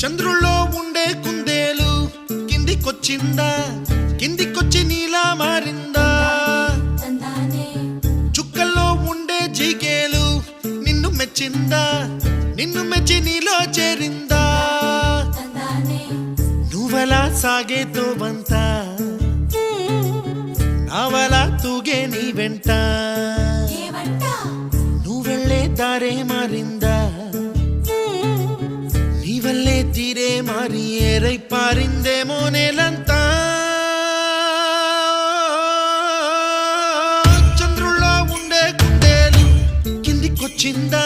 చంద్రుల్లో ఉండే కుందేలు కిందికొచ్చిందా, కిందికొచ్చి నీలా మారిందా? చుక్కల్లో ఉండే జీకేలు నిన్ను మెచ్చిందా, నిన్ను మెచ్చి నీలో చేరిందా? నువ్వలా సాగే తోవంతా నావలా తూగే నీ వెంట, నువ్వెళ్ళే దారే మారిందా, నీ వల్లే తీరే మారి ఏరై పారిందేమో నేలంతా. చంద్రుల్లో ఉండే కుందేలు కిందికొచ్చిందా,